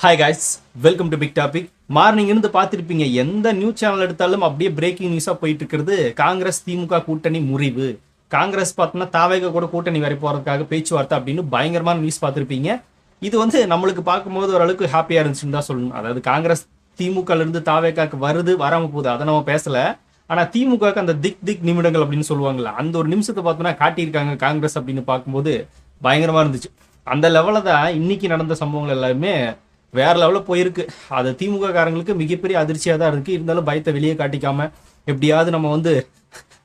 Hi guys, welcome to big topic. Morning இருந்து பார்த்துருப்பீங்க, எந்த நியூஸ் சேனல் எடுத்தாலும் அப்படியே பிரேக்கிங் நியூஸாக போயிட்டு இருக்கிறது காங்கிரஸ் திமுக கூட்டணி முறிவு. காங்கிரஸ் பார்த்தோன்னா தாவேக கூட கூட்டணி வரை போகிறதுக்காக பேச்சுவார்த்தை அப்படின்னு பயங்கரமான நியூஸ் பார்த்துருப்பீங்க. இது நம்மளுக்கு பார்க்கும்போது ஓரளவுக்கு ஹாப்பியாக இருந்துச்சுன்னு தான் சொல்லணும். அதாவது காங்கிரஸ் திமுகலேருந்து தாவேக்காக்கு வருது வராமல் போகுது, அதை நம்ம பேசலை. ஆனால் திமுகவுக்கு அந்த திக் நிமிடங்கள் அப்படின்னு சொல்லுவாங்கள்ல, அந்த ஒரு நிமிஷத்தை பார்த்தோன்னா காட்டியிருக்காங்க காங்கிரஸ் அப்படின்னு பார்க்கும்போது பயங்கரமாக இருந்துச்சு. அந்த லெவலில் தான் இன்னைக்கு நடந்த சம்பவங்கள் எல்லாமே வேற லெவலில் போயிருக்கு. அது திமுக காரங்களுக்கு மிகப்பெரிய அதிர்ச்சியாக தான் இருக்குது. இருந்தாலும் பயத்தை வெளியே காட்டிக்காம எப்படியாவது நம்ம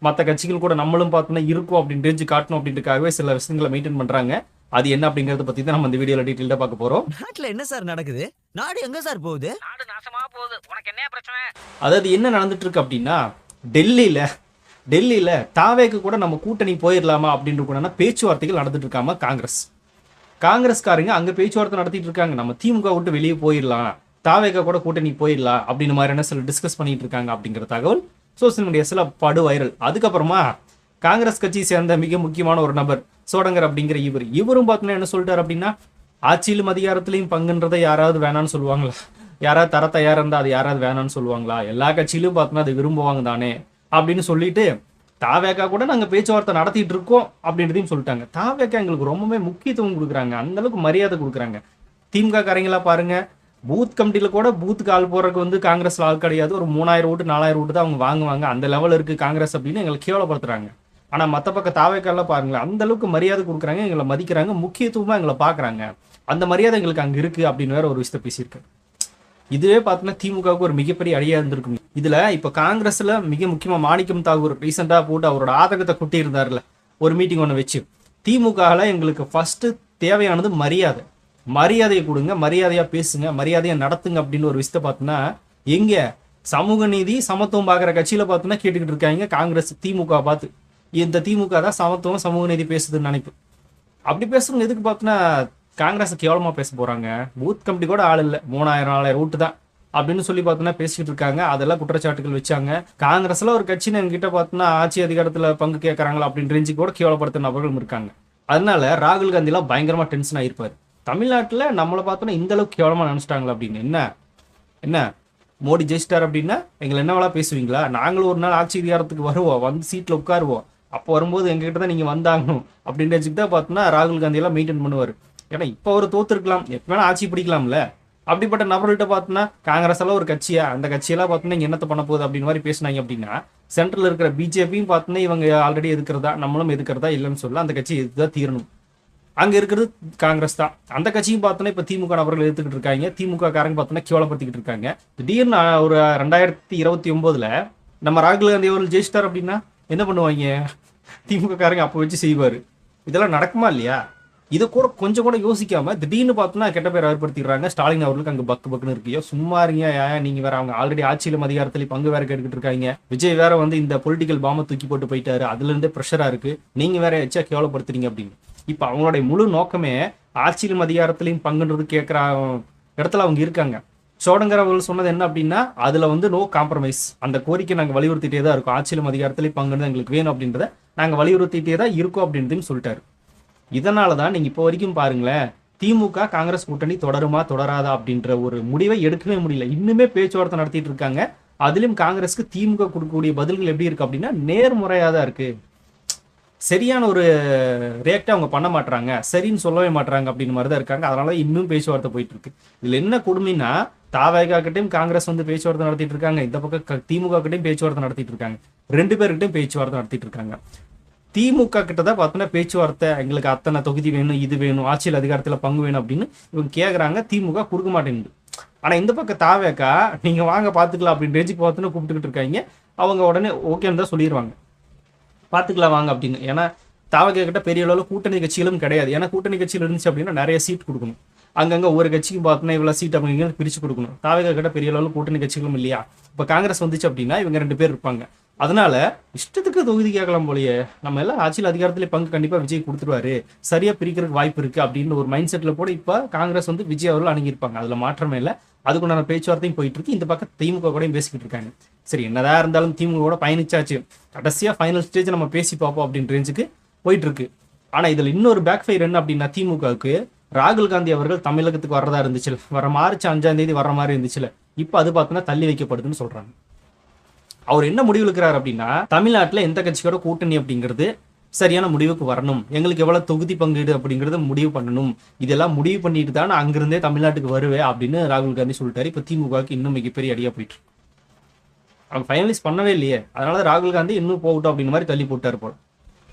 மற்ற கட்சிகள் கூட நம்மளும் பார்த்தோன்னா இருக்கும் அப்படின்னு தெரிஞ்சு காட்டணும் அப்படின்றதுக்காகவே சில விஷயங்களை மெயின்டைன் பண்ணுறாங்க. அது என்ன அப்படிங்கறத பத்தி தான் நம்ம இந்த வீடியோல டீடைலா பார்க்க போறோம். நாட்டுல என்ன சார் நடக்குது? நாடு எங்க சார் போகுது? நாடு நாசமா போகுது. உனக்கு என்ன பிரச்சனை? அதாவது என்ன நடந்துட்டு இருக்கு அப்படின்னா, டெல்லியில தாவேக்கு கூட நம்ம கூட்டணி போயிடலாமா அப்படின்னு கூட பேச்சுவார்த்தைகள் நடந்துட்டு இருக்காம காங்கிரஸ்காரங்க அங்க பேச்சுவார்த்தை நடத்திட்டு இருக்காங்க. நம்ம திமுக விட்டு வெளியே போயிடலாம், தாவேக கூட கூட்டணி போயிடலாம் அப்படின்னு மாதிரியான சில டிஸ்கஸ் பண்ணிட்டு இருக்காங்க அப்படிங்கிற தகவல் சோசியல் மீடியாஸ்ல படு வைரல். அதுக்கப்புறமா காங்கிரஸ் கட்சியை சேர்ந்த மிக முக்கியமான ஒரு நபர் சோடங்கர் அப்படிங்கிற இவரும் பார்த்தீங்கன்னா என்ன சொல்லிட்டாரு அப்படின்னா, ஆட்சியிலும் அதிகாரத்திலையும் பங்குன்றதை யாராவது வேணான்னு சொல்லுவாங்களா? யாராவது தர தயாரா இருந்தா அது யாராவது வேணான்னு சொல்லுவாங்களா? எல்லா கட்சியிலும் பார்த்தோன்னா அதை விரும்புவாங்க தானே அப்படின்னு சொல்லிட்டு தாவேக்கா கூட நாங்கள் பேச்சுவார்த்தை நடத்திட்டு இருக்கோம் அப்படின்றதையும் சொல்லிட்டாங்க. தாவேக்கா எங்களுக்கு ரொம்பவே முக்கியத்துவம் கொடுக்குறாங்க, அந்த அளவுக்கு மரியாதை கொடுக்குறாங்க. திமுக காரங்களா பாருங்க, பூத் கமிட்டியில் கூட பூத்துக்கு ஆள் போறதுக்கு காங்கிரஸ்ல ஆள் கிடையாது. ஒரு 3000 ஓட்டு 4000 ஓட்டு தான் அவங்க வாங்குவாங்க. அந்த லெவல் இருக்கு காங்கிரஸ் அப்படின்னு எங்களை கேவலப்படுத்துறாங்க. ஆனா மற்ற பக்கம் தாவேக்காலாம் பாருங்களேன், அந்த அளவுக்கு மரியாதை கொடுக்குறாங்க, எங்களை மதிக்கிறாங்க, முக்கியத்துவமா எங்களை பாக்குறாங்க. அந்த மரியாதை எங்களுக்கு அங்க இருக்கு அப்படின்னு வேற ஒரு விஷயத்த பேசியிருக்காரு. இதுவே பார்த்தோன்னா திமுகவுக்கு ஒரு மிகப்பெரிய அழியா இருந்திருக்கும். இதுல இப்ப காங்கிரஸ்ல மிக முக்கியமா மாணிக்கம் தாகூர் ரீசெண்டா போட்டு அவரோட ஆதங்கத்தை கொட்டி இருந்தார்ல ஒரு மீட்டிங் ஒன்று வச்சு, திமுகல எங்களுக்கு ஃபர்ஸ்ட் தேவையானது மரியாதையை கொடுங்க, மரியாதையா பேசுங்க, மரியாதையா நடத்துங்க அப்படின்னு ஒரு விஷயத்த பார்த்தோன்னா, எங்க சமூக நீதி சமத்துவம் பார்க்குற கட்சியில பார்த்தோன்னா கேட்டுக்கிட்டு இருக்காங்க காங்கிரஸ் திமுக பார்த்து. இந்த திமுக தான் சமத்துவம் சமூக நீதி பேசுதுன்னு நினைப்பு. அப்படி பேசுறவங்க எதுக்கு பார்த்தோன்னா காங்கிரஸ் கேவலமா பேச போறாங்க? பூத் கமிட்டி கூட ஆள் இல்லை, 3000 4000 ஓட்டு தான் அப்படின்னு சொல்லி பார்த்தோன்னா பேசிக்கிட்டு இருக்காங்க. அதெல்லாம் குற்றச்சாட்டுகள் வச்சாங்க. காங்கிரஸ்ல ஒரு கட்சின்னு எங்ககிட்ட பார்த்தோன்னா ஆட்சி அதிகாரத்துல பங்கு கேட்கறாங்களா அப்படின்னு ரேஞ்சுக்கு கூட கேவலப்படுத்த நபர்களும் இருக்காங்க. அதனால ராகுல் காந்திலாம் பயங்கரமா டென்ஷன் ஆயிருப்பாரு. தமிழ்நாட்டுல நம்மளை பார்த்தோன்னா இந்த அளவுக்கு கேவலமா நினைச்சிட்டாங்களா அப்படின்னு. என்ன மோடி ஜெயிச்சிட்டார் அப்படின்னா எங்களை என்னவெல்லா பேசுவீங்களா? நாங்களும் ஒரு நாள் ஆட்சி அதிகாரத்துக்கு வருவோம், வந்து சீட்ல உட்காருவோம், அப்போ வரும்போது எங்ககிட்ட தான் நீங்க வந்தாகணும் அப்படின்னு தான் பார்த்தோன்னா ராகுல் காந்தி எல்லாம் மெயின்டைன் பண்ணுவார். ஏன்னா இப்போ அவர் தோத்துருக்கலாம், எப்ப வேணா ஆட்சி பிடிக்கலாம்ல. அப்படிப்பட்ட நபர்கள்ட்ட பார்த்தோன்னா காங்கிரஸ் எல்லாம் ஒரு கட்சியா, அந்த கட்சியெல்லாம் பார்த்தோன்னா இங்க என்னத்த பண்ண போகுது அப்படின்னு மாதிரி பேசினாங்க அப்படின்னா, சென்ட்ரல் இருக்கிற பிஜேபியும் பார்த்தோன்னா இவங்க ஆல்ரெடி எதுக்கிறதா நம்மளும் எதுக்கிறதா இல்லைன்னு சொல்ல அந்த கட்சி எதுதான் தீரணும். அங்க இருக்கிறது காங்கிரஸ் தான். அந்த கட்சியும் பார்த்தோன்னா இப்ப திமுக நபர்கள் எடுத்துக்கிட்டு இருக்காங்க. திமுக காரங்க பார்த்தோன்னா கேவலப்படுத்திக்கிட்டு இருக்காங்க. திடீர்னு ஒரு 2029 நம்ம ராகுல் காந்தி அவர்கள் ஜெயிச்சிட்டார் அப்படின்னா என்ன பண்ணுவாங்க? திமுக காரங்க அப்போ வச்சு செய்வாரு. இதெல்லாம் நடக்குமா இல்லையா? இதை கூட கொஞ்சம் கூட யோசிக்காம திடீர்னு பார்த்தோன்னா கெட்ட பேர் ஏற்படுத்திடுறாங்க. ஸ்டாலின் அவர்களுக்கு அங்கே பக்குன்னு இருக்கியோ, சும்மா இருங்க நீங்க வேற. அவங்க ஆல்ரெடி ஆட்சியிலும் அதிகாரத்திலே பங்கு வேற கேட்டுக்கிட்டு இருக்காங்க. விஜய் வேற இந்த பொலிட்டிக்கல் பாம்பை தூக்கி போட்டு போயிட்டாரு, அதுல இருந்தே ப்ரெஷரா இருக்கு, நீங்க வேற எச்சா கேவலப்படுத்துறீங்க அப்படின்னு. இப்ப அவங்களுடைய முழு நோக்கமே ஆட்சியிலும் அதிகாரத்திலையும் பங்குன்றது கேட்கிற இடத்துல அவங்க இருக்காங்க. சோடங்கர் அவர்கள் சொன்னது என்ன அப்படின்னா, அதுல நோ காம்ப்ரமைஸ், அந்த கோரிக்கை நாங்க வலியுறுத்திட்டே தான் இருக்கோம், ஆட்சியிலும் அதிகாரத்திலையும் பங்குன்னு எங்களுக்கு வேணும் அப்படின்றத நாங்க வலியுறுத்திட்டே தான் இருக்கோம் அப்படின்றதையும் சொல்லிட்டாரு. இதனாலதான் நீங்க இப்போ வரைக்கும் பாருங்களேன், திமுக காங்கிரஸ் கூட்டணி தொடருமா தொடராதா அப்படின்ற ஒரு முடிவை எடுக்கவே முடியல. இன்னுமே பேச்சுவார்த்தை நடத்திட்டு இருக்காங்க. அதிலும் காங்கிரஸ்க்கு திமுக கொடுக்கக்கூடிய பதில்கள் எப்படி இருக்கு அப்படின்னா நேர்முறையா தான் இருக்கு. சரியான ஒரு ரியாக்டா அவங்க பண்ண மாட்டாங்க, சரின்னு சொல்லவே மாட்டாங்க அப்படின்னு மாதிரி தான் இருக்காங்க. அதனால இன்னும் பேச்சுவார்த்தை போயிட்டு இருக்கு. இதுல என்ன கொடுமைன்னா, தாவேகா கிட்டையும் காங்கிரஸ் பேச்சுவார்த்தை நடத்திட்டு இருக்காங்க, இந்த பக்கம் திமுக கிட்டையும் பேச்சுவார்த்தை நடத்திட்டு இருக்காங்க. 2 பேர்கிட்டையும் பேச்சுவார்த்தை நடத்திட்டு இருக்காங்க. திமுக கிட்ட தான் பார்த்தோன்னா பேச்சுவார்த்தை, எங்களுக்கு அத்தனை தொகுதி வேணும், இது வேணும், ஆட்சியில் அதிகாரத்தில் பங்கு வேணும் அப்படின்னு இவங்க கேட்குறாங்க. திமுக கொடுக்க மாட்டேங்குது. ஆனால் இந்த பக்கம் தாவேக்கா நீங்கள் வாங்க பார்த்துக்கலாம் அப்படின்னு ரேஞ்சுக்கு பார்த்தோன்னா கூப்பிட்டுக்கிட்டு இருக்காங்க. அவங்க உடனே ஓகேன்னு தான் சொல்லிடுவாங்க, பார்த்துக்கலாம் வாங்க அப்படின்னு. ஏன்னா தாவேக்கா கிட்ட பெரிய அளவில் கூட்டணி கட்சிகளும் கிடையாது. ஏன்னா கூட்டணி கட்சியில் இருந்துச்சு அப்படின்னா நிறைய சீட் கொடுக்கணும், அங்கங்கே ஒவ்வொரு கட்சிக்கும் பார்த்தோன்னா இவ்வளோ சீட் அவங்க பிரித்து கொடுக்கணும். தாவேக்கா கிட்ட பெரிய அளவில் கூட்டணி கட்சிகளும் இல்லையா. இப்போ காங்கிரஸ் வந்துச்சு அப்படின்னா இவங்க 2 பேர் இருப்பாங்க. அதனால இஷ்டத்துக்கு தொகுதி கேட்கலாம் போலயே, நம்ம எல்லாம் ஆட்சியில் அதிகாரத்திலே பங்கு கண்டிப்பா விஜய் கொடுத்துருவாரு, சரியா பிரிக்கிறதுக்கு வாய்ப்பு இருக்கு அப்படின்னு ஒரு மைண்ட் செட்ல கூட இப்ப காங்கிரஸ் விஜய் அவர்கள் அணுகியிருப்பாங்க. அதுல மாற்றமே இல்லை. அதுக்குண்டான பேச்சுவார்த்தையும் போயிட்டு இருக்கு. இந்த பக்கம் திமுக கூட பேசிக்கிட்டு இருக்காங்க. சரி, என்னதான் இருந்தாலும் திமுக கூட பயணிச்சாச்சு, கடைசியா ஃபைனல் ஸ்டேஜ் நம்ம பேசி பார்ப்போம் அப்படின்ற ரேஞ்சுக்கு போயிட்டு இருக்கு. ஆனா இதுல இன்னொரு பேக் ஃபயர் என்ன அப்படின்னா, திமுகவுக்கு ராகுல் காந்தி அவர்கள் தமிழகத்துக்கு வர்றதா இருந்துச்சு, வர மார்ச் 5ஆம் தேதி வர்ற மாதிரி இருந்துச்சுல, இப்போ அது பார்த்தோன்னா தள்ளி வைக்கப்படுதுன்னு சொல்றாங்க. அவர் என்ன முடிவு எடுக்கிறார் அப்படின்னா, தமிழ்நாட்டில் எந்த கட்சியோட கூட்டணி அப்படிங்கிறது சரியான முடிவுக்கு வரணும், எங்களுக்கு எவ்வளவு தொகுதி பங்கீடு அப்படிங்கறத முடிவு பண்ணணும், இதெல்லாம் முடிவு பண்ணிட்டு தான் நான் அங்கிருந்தே தமிழ்நாட்டுக்கு வருவேன் அப்படின்னு ராகுல் காந்தி சொல்லிட்டாரு. இப்போ திமுகவுக்கு இன்னும் மிகப்பெரிய அடியா போயிட்டு இருக்கு. அவங்க ஃபைனலைஸ் பண்ணவே இல்லையே, அதனால ராகுல் காந்தி இன்னும் போகட்டும் அப்படின்னு மாதிரி தள்ளி போட்டாரு போல.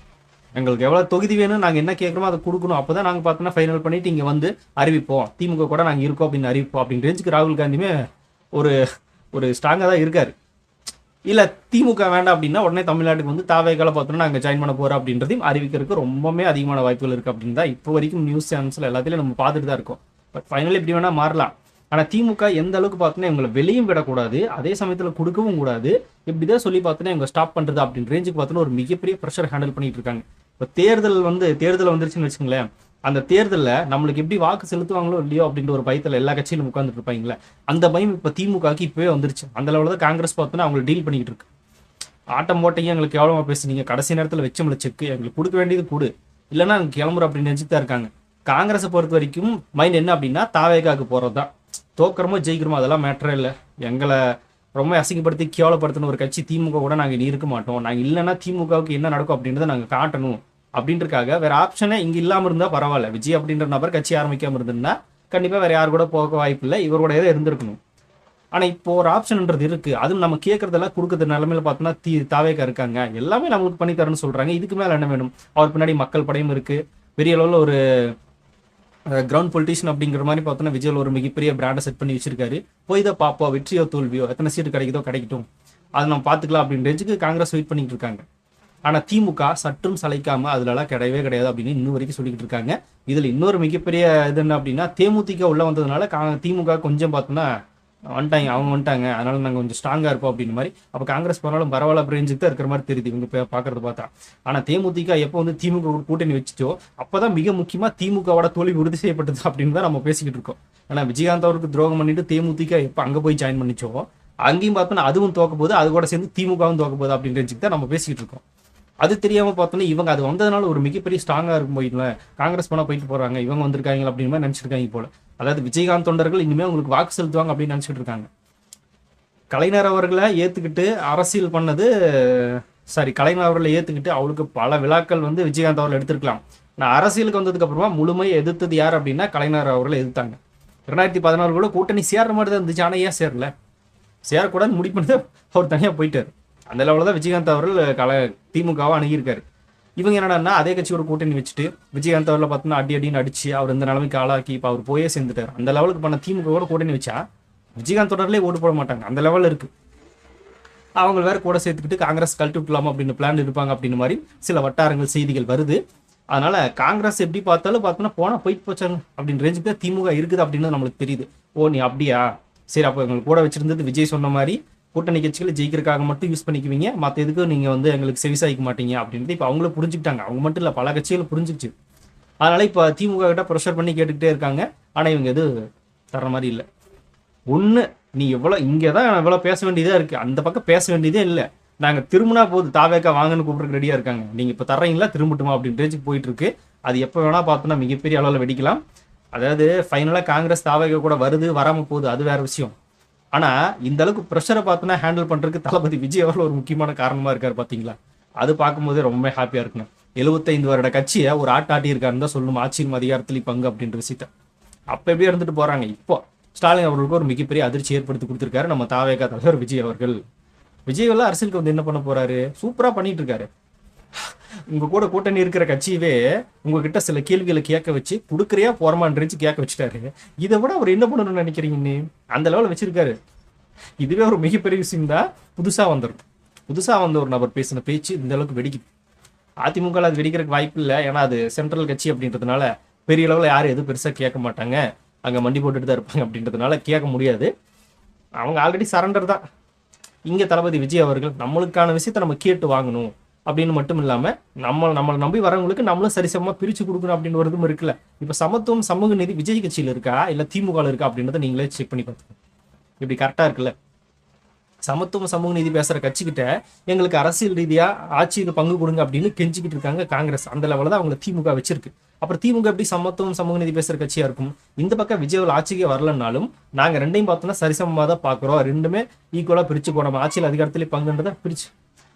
எங்களுக்கு எவ்வளவு தொகுதி வேணும், நாங்க என்ன கேட்கறோமோ அதை கொடுக்கணும், அப்பதான் நாங்க பார்த்தோன்னா ஃபைனல் பண்ணிட்டு இங்க வந்து அறிவிப்போம், திமுக கூட நாங்க இருக்கோம் அப்படின்னு அறிவிப்போம் அப்படின்னு ரேஞ்சுக்கு ராகுல் காந்தியுமே ஒரு ஒரு ஸ்ட்ராங்கா தான் இருக்காரு. இல்ல திமுக வேண்டாம் அப்படின்னா உடனே தமிழ்நாட்டுக்கு வந்து தாவேகால பார்த்தோம்னா நாங்க ஜாயின் பண்ண போறோம் அப்படின்றதையும் அறிவிக்கிறதுக்கு ரொம்பவே அதிகமான வாய்ப்புகள் இருக்கு அப்படின்னு தான் இப்போ வரைக்கும் நியூஸ் சேனல்ஸ்ல எல்லாத்திலையும் நம்ம பார்த்துட்டு தான் இருக்கோம். பட் ஃபைனலி இப்படி வேணா மாறலாம். ஆனா திமுக எந்த அளவுக்கு பார்த்தோன்னா இவங்களை வெளியும் விடக்கூடாது, அதே சமயத்துல கொடுக்கவும் கூடாது, இப்படிதான் சொல்லி பார்த்தோன்னா இவங்க ஸ்டாப் பண்றது அப்படின்னு ரேஞ்சுக்கு பார்த்தோன்னா ஒரு மிகப்பெரிய ப்ரெஷர் ஹேண்டில் பண்ணிட்டு இருக்காங்க. இப்போ தேர்தல் வந்துருச்சுன்னு வச்சுங்களேன், அந்த தேர்தலில் நம்மளுக்கு எப்படி வாக்கு செலுத்துவாங்களோ இல்லையோ அப்படின்ற ஒரு பயத்தில் எல்லா கட்சியிலும் உட்காந்துட்டு இருப்பாங்களே, அந்த பயம் இப்போ திமுகக்கு இப்பவே வந்துருச்சு. அந்த லெவலில் தான் காங்கிரஸ் பார்த்தோன்னா அவங்களை டீல் பண்ணிக்கிட்டு இருக்கு. ஆட்டம் போட்டீங்க, எங்களுக்கு எவ்வளோ பேசுனீங்க, கடைசி நேரத்தில் வச்சோம்ல செக்கு, எங்களுக்கு கொடுக்க வேண்டியது கொடு, இல்லைன்னா அங்கே கிளம்புற அப்படின்னு நினச்சிட்டு தான் இருக்காங்க. காங்கிரஸை பொறுத்த வரைக்கும் மைண்ட் என்ன அப்படின்னா தாவேகாக்கு போகிறது தான். தோக்கிறமோ ஜெயிக்கிறோமோ அதெல்லாம் மேட்டரே இல்லை, எங்களை ரொம்ப அசிங்கப்படுத்தி கேவலப்படுத்தின ஒரு கட்சி திமுக கூட நாங்கள் இனி இருக்க மாட்டோம், நாங்கள் இல்லைன்னா திமுகவுக்கு என்ன நடக்கும் அப்படின்றத நாங்கள் காட்டணும் அப்படின்றதுக்காக வேற ஆப்ஷனே இங்க இல்லாம இருந்தா பரவாயில்ல. விஜய் அப்படின்ற நபர் கட்சி ஆரம்பிக்காம இருந்திருந்தா கண்டிப்பா வேற யாரு கூட போக வாய்ப்பு இல்லை, இவரோட இதை இருந்திருக்கணும். ஆனா இப்போ ஒரு ஆப்ஷன்ன்றது இருக்கு, அதுவும் நம்ம கேட்கறதெல்லாம் கொடுக்கறது நிலைமையில பார்த்தோம்னா தாவேக்கா இருக்காங்க, எல்லாமே நம்மளுக்கு பண்ணி தரேன்னு சொல்றாங்க. இதுக்கு மேல என்ன வேணும்? அவர் பின்னாடி மக்கள் படையும் இருக்கு, பெரிய அளவில் ஒரு கிரவுண்ட் பொலிட்டிஷியன் அப்படிங்கிற மாதிரி பார்த்தோன்னா விஜய் ஒரு மிகப்பெரிய பிராண்டை செட் பண்ணி வச்சிருக்காரு. போய் தான் பார்ப்போம், வெற்றியோ தோல்வியோ, எத்தனை சீட்டு கிடைக்குதோ கிடைக்கட்டும், அதை நம்ம பார்த்துக்கலாம் அப்படின்னு ரேஞ்சுக்கு காங்கிரஸ் வெயிட் பண்ணிட்டு இருக்காங்க. ஆனா திமுக சற்றும் சளைக்காம அதுலலாம் கிடையவே கிடையாது அப்படின்னு இன்னும் வரைக்கும் சொல்லிக்கிட்டு இருக்காங்க. இதுல இன்னொரு மிகப்பெரிய இது என்ன அப்படின்னா, தேமுதிக உள்ள வந்ததுனால திமுக கொஞ்சம் பார்த்தோன்னா அவங்க வந்துட்டாங்க, அதனால நாங்கள் கொஞ்சம் ஸ்ட்ராங்கா இருப்போம் அப்படின்னு மாதிரி. அப்போ காங்கிரஸ் போனாலும் பரவாயில்ல ரேஞ்சுக்கு தான் இருக்கிற மாதிரி தெரியுது இவங்க பார்க்கறது பார்த்தா. ஆனா தேமுதிக எப்போ வந்து திமுக கூட்டணி வச்சுட்டோ அப்பதான் மிக முக்கியமா திமுகவோட தோல்வி உறுதி செய்யப்பட்டது அப்படின்னு தான் நம்ம பேசிக்கிட்டு இருக்கோம். ஆனா விஜயகாந்த் அவருக்கு துரோகம் பண்ணிட்டு தேமுதிக எப்போ அங்க போய் ஜாயின் பண்ணிச்சோ அங்கேயும் பார்த்தோன்னா அதுவும் தோக்க போகுது, அது கூட சேர்ந்து திமுகவும் தோக்க போகுது அப்படின்னு ரேஞ்சுக்கு தான் நம்ம பேசிக்கிட்டு இருக்கோம். அது தெரியாம பார்த்தோன்னா இவங்க அது வந்ததுனால ஒரு மிகப்பெரிய ஸ்ட்ராங்கா இருக்கும் போயிடல, காங்கிரஸ் போனா போயிட்டு போறாங்க, இவங்க வந்திருக்காங்க அப்படின்னு மாதிரி நினைச்சிருக்காங்க போல. அதாவது விஜயகாந்த் தொண்டர்கள் இனிமேல் உங்களுக்கு வாக்கு செலுத்துவாங்க அப்படின்னு நினைச்சிட்டு இருக்காங்க. கலைஞர் அவர்களை ஏத்துக்கிட்டு அரசியல் பண்ணது கலைஞர் அவர்களை ஏத்துக்கிட்டு அவளுக்கு பல விழாக்கள் வந்து விஜயகாந்த் அவர்கள் எடுத்திருக்கலாம். நான் அரசியலுக்கு வந்ததுக்கு அப்புறமா முழுமையை எதிர்த்தது யார் அப்படின்னா கலைஞர் அவர்களை எதிர்த்தாங்க. 2016 கூட கூட்டணி சேர்ற மாதிரி தான் இருந்துச்சு, ஆனா ஏன் சேரல, சேரக்கூடாது முடிவு பண்ணி அவர் தனியா போயிட்டாரு. அந்த லெவலில் தான் விஜயகாந்த் அவர்கள் திமுகவை அணுகியிருக்காரு. இவங்க என்னன்னா அதே கட்சியோட கூட்டணி வச்சுட்டு விஜயகாந்த் அவர்களை பார்த்தோன்னா அடின்னு அடிச்சு அவர் இந்த நிலைமைக்கு ஆளாக்கி இப்போ அவர் போயே சேர்ந்துட்டார். அந்த லெவலுக்கு பண்ண திமுகவோட கூட்டணி வச்சா விஜயகாந்த் தொடர்லேயே ஓட்டு போட மாட்டாங்க, அந்த லெவலில் இருக்கு. அவங்க வேற கூட சேர்த்துக்கிட்டு காங்கிரஸ் கழட்டி விட்டுலாமா அப்படின்னு பிளான் இருப்பாங்க அப்படின்னு மாதிரி சில வட்டாரங்கள் செய்திகள் வருது. அதனால காங்கிரஸ் எப்படி பார்த்தாலும் பார்த்தோன்னா போனா போயிட்டு போச்சாங்க அப்படின்னு ரேஞ்சுக்கு தான் திமுக இருக்குது அப்படின்னு நம்மளுக்கு தெரியுது. ஓ நீ அப்படியா, சரி அப்போ எங்களுக்கு கூட வச்சிருந்தது விஜய் சொன்ன மாதிரி கூட்டணி கட்சிகளை ஜெயிக்கிறதுக்காக மட்டும் யூஸ் பண்ணிக்குவீங்க, மற்ற எதுக்கும் நீங்க வந்து எங்களுக்கு செவிசாய்க்க மாட்டீங்க அப்படின்ட்டு இப்போ அவங்களும் புரிஞ்சுக்கிட்டாங்க. அவங்க மட்டும் இல்லை, பல கட்சிகளும் புரிஞ்சுச்சு. அதனால இப்போ திமுக கிட்ட ப்ரெஷர் பண்ணி கேட்டுக்கிட்டே இருக்காங்க. ஆனா இவங்க எது தர்ற மாதிரி இல்லை. ஒன்று நீ இங்கே தான் எவ்வளோ பேச வேண்டியதாக இருக்கு, அந்த பக்கம் பேச வேண்டியதே இல்லை. நாங்கள் திரும்பினா போது தாவேக்கா வாங்கன்னு கூப்பிட்டு ரெடியாக இருக்காங்க, நீங்கள் இப்போ தர்றீங்களா திரும்பட்டுமா அப்படின்னு ரேஞ்சுக்கு போயிட்டு இருக்கு. அது எப்போ வேணா பார்த்தோன்னா மிகப்பெரிய அளவில் வெடிக்கலாம். அதாவது ஃபைனலாக காங்கிரஸ் தாவேக்கா கூட வருது வராமல் போகுது அது வேற விஷயம். ஆனா இந்த அளவுக்கு ப்ரெஷரை பார்த்தோன்னா ஹேண்டில் பண்றதுக்கு தளபதி விஜய் அவர்கள் ஒரு முக்கியமான காரணமா இருக்காரு பாத்தீங்களா. அது பார்க்கும்போதே ரொம்ப ஹாப்பியா இருக்குங்க. 75 வருட கட்சியை ஒரு ஆட்டி இருக்காருன்னு தான் சொல்லணும், ஆட்சியின் அதிகாரத்தில் பங்கு அப்படின்ற விஷயத்த. அப்ப எப்படியே இருந்துட்டு போறாங்க. இப்போ ஸ்டாலின் அவர்களுக்கு ஒரு மிகப்பெரிய அதிர்ச்சி ஏற்படுத்தி கொடுத்திருக்காரு நம்ம தாவேகா தலைவர் விஜய் அவர்கள். விஜய் எல்லாம் அரசியலுக்கு வந்து என்ன பண்ண போறாரு, சூப்பரா பண்ணிட்டு இருக்காரு. உங்க கூட கூட்டணி இருக்கிற கட்சியவே உங்ககிட்ட சில கேள்விகளை கேட்க வச்சு கொடுக்குறியா போறமான்னு கேட்க வச்சுட்டாரு. இதை விட அவர் என்ன பண்ணணும்னு நினைக்கிறீங்கன்னு அந்த லெவலில் வச்சிருக்காரு. இதுவே ஒரு மிகப்பெரிய விஷயம் தான். புதுசா வந்த ஒரு நபர் பேசின பேச்சு இந்த அளவுக்கு வெடிக்குது. அதிமுக அது வெடிக்கிறதுக்கு வாய்ப்பு இல்லை, ஏன்னா அது சென்ட்ரல் கட்சி அப்படின்றதுனால பெரிய அளவில் யாரும் எதுவும் பெருசா கேட்க மாட்டாங்க, அங்க மண்டி போட்டுட்டு தான் இருப்பாங்க அப்படின்றதுனால கேட்க முடியாது. அவங்க ஆல்ரெடி சரண்டர் தான். இங்க தளபதி விஜய் அவர்கள் நம்மளுக்கான விஷயத்த நம்ம கேட்டு வாங்கணும் அப்படின்னு மட்டும் இல்லாம நம்மளை நம்பி வரவங்களுக்கு நம்மளும் சரிசமமா பிரிச்சு கொடுக்கணும் அப்படின்னு ஒரு இதுவும் இருக்குல்ல. இப்ப சமத்துவம் சமூக நீதி விஜய் கட்சியில இருக்கா இல்ல திமுக இருக்கா அப்படின்றத நீங்களே செக் பண்ணி பார்த்துக்கோங்க. இப்படி கரெக்டா இருக்குல்ல. சமத்துவம் சமூக நீதி பேசுற கட்சிக்கிட்ட எங்களுக்கு அரசியல் ரீதியா ஆட்சிக்கு பங்கு கொடுங்க அப்படின்னு கெஞ்சிக்கிட்டு இருக்காங்க காங்கிரஸ். அந்த லெவலில் தான் அவங்களை திமுக வச்சிருக்கு. அப்புறம் திமுக எப்படி சமத்துவம் சமூக நீதி பேசுற கட்சியா இருக்கும்? இந்த பக்கம் விஜய் ஆட்சிக்கே வரலனாலும் நாங்க ரெண்டையும் பார்த்தோம்னா சரிசமமா தான் பாக்குறோம், ரெண்டுமே ஈக்குவலா பிரிச்சு போ, நம்ம ஆட்சியில் அதிகாரத்திலே பங்குன்றதை பிரிச்சு,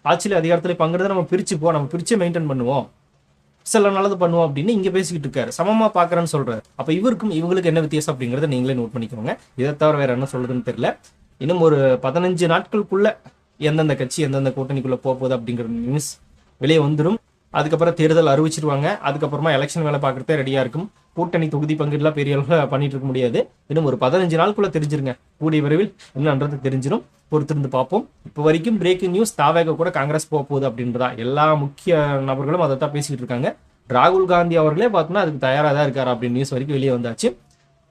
ஆட்சியில் அதிகாரத்திலே பங்குறதை நம்ம பிரிச்சு மெயின்டைன் பண்ணுவோம், சில நல்லது பண்ணுவோம் அப்படின்னு இங்க பேசிக்கிட்டு இருக்காரு. சமமா பாக்குறேன்னு சொல்றாரு. அப்ப இவருக்கும் இவங்களுக்கு என்ன வித்தியாசம் அப்படிங்கறத நீங்களே நோட் பண்ணிக்கோங்க. இதை தவிர வேற என்ன சொல்றதுன்னு தெரியல. இன்னும் ஒரு 15 நாட்களுக்குள்ள எந்தெந்த கட்சி எந்தெந்த கூட்டணிக்குள்ள போகுது அப்படிங்கிற நியூஸ் வெளியே வந்துடும். அதுக்கப்புறம் தேர்தல் அறிவிச்சிருவாங்க. அதுக்கப்புறமா எலெக்ஷன் வேலை பார்க்கறதே ரெடியா இருக்கும். கூட்டணி தொகுதி பங்கீடுலாம் பெரிய அளவில் பண்ணிட்டு இருக்க முடியாது. இன்னும் ஒரு 15 நாளுக்குள்ள தெரிஞ்சிருங்க. கூடிய விரைவில் என்னன்றது தெரிஞ்சிடும். பொறுத்திருந்து பார்ப்போம். இப்போ வரைக்கும் பிரேக்கிங் நியூஸ், தாவேக கூட காங்கிரஸ் போக போகுது அப்படின்றதா எல்லா முக்கிய நபர்களும் அதை தான் பேசிக்கிட்டு இருக்காங்க. ராகுல் காந்தி அவர்களே பார்த்தோம்னா அதுக்கு தயாராக தான் இருக்காரு அப்படின்னு நியூஸ் வரைக்கும் வெளியே வந்தாச்சு.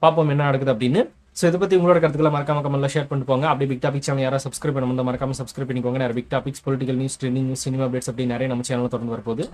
பார்ப்போம் என்ன நடக்குது அப்படின்னு. ஸோ இதை பற்றி உங்களோட கருத்துக்களை மறக்காம கமெண்ட்ல ஷேர் பண்ணிட்டு போங்க. அப்படி பிக் டாபிக் சேனல் யாராவது சப்ஸ்கிரைப் பண்ண மறக்காம சப்ஸ்கிரைப் பண்ணிக்கோங்க. நிறைய big topics, political news, trending news, cinema updates அப்படி நிறைய நம்ம சேனல் தொடர்ந்து வரப்போகுது.